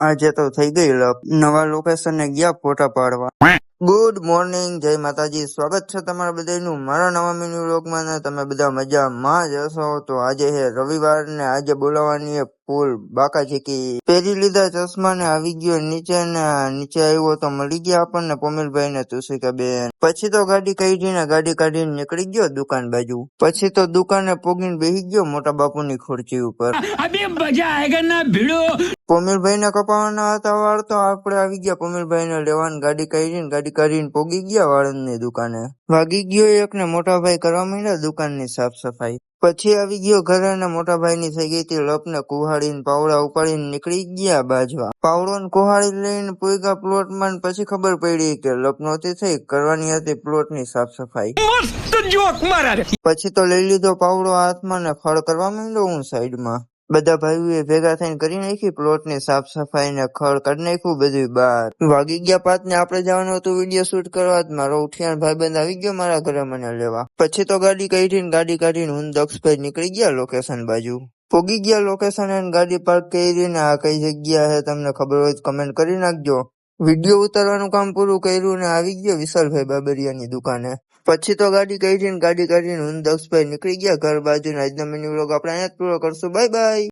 આજે તો થઈ ગઈ લપ નવા લોકેશને ગયા ફોટા પાડવા. ગુડ મોર્નિંગ, જય માતાજી. સ્વાગત છે તમારા બધાનું મારા નવા મિની વ્લોગમાં ને તમે બધા મજામાં જ હશો. તો આજે છે રવિવાર ને આજે બોલાવવાની ફૂલ બાકા ચીકી પહેરી લીધા ચશ્મા ને આવી ગયો નીચે ને નીચે આવ્યો તો મળી ગયા આપણને પોમિલભાઈ ને તુષિકા બેન. પછી તો ગાડી કાઢીને નીકળી ગયો દુકાન બાજુ. પછી તો દુકાને પોગીને બેસી ગયો મોટા બાપુની ખુરચી ઉપર. પોમિલભાઈ ને કપાવાના હતા વાળ તો આપણે આવી ગયા પોમિલભાઈ ને લેવાની ગાડી કાઢીને પોગી ગયા વાળંદની દુકાને. વાગી ગયો એક ને મોટા ભાઈ કરવા માંડ્યા દુકાનની સાફ સફાઈ. પછી આવી ગયો ઘરે ને મોટા ભાઈ ની થઈ ગઈ હતી લપ ને કુહાડીને પાવડા ઉપાડીને નીકળી ગયા બાજવા. પાવડો ને કુહાડી લઈને પૂગા પ્લોટ માં. પછી ખબર પડી કે લપ નહોતી થઈ, કરવાની હતી પ્લોટ ની સાફ સફાઈ. પછી તો લઈ લીધો પાવડો હાથમાં ને ખડ કરવા માંડ્યો હું સાઈડમાં. બધા ભાઈઓએ ભેગા થઈને કરી નાખી પ્લોટ ની સાફ સફાઈ ને ખડ કાઢી નાખ્યું બધું બહાર. વાગી ગયા 5 ને આપણે જવાનું હતું વિડીયો શૂટ કરવા. મારો ઉઠિયાણ ભાઈબંધ આવી ગયો મારા ઘરે મને લેવા. પછી તો ગાડી કાઢીને હું દક્ષભાઈ નીકળી ગયા લોકેશન બાજુ. પોગી ગયા લોકેશન અને ગાડી પાર્ક કરીને. આ કઈ જગ્યા છે તમને ખબર હોય તો કમેન્ટ કરી નાખજો. વિડીયો ઉતારવાનું કામ પૂરું કર્યું ને આવી ગયો વિશાલભાઈ બાબરિયાની દુકાને. પછી તો ગાડી કાઢીને હું દક્ષભાઈ નીકળી ગયા ઘર બાજુ. આજનો મિની વ્લોગ આપણે અહીંયા જ પૂરો કરશું. Bye bye.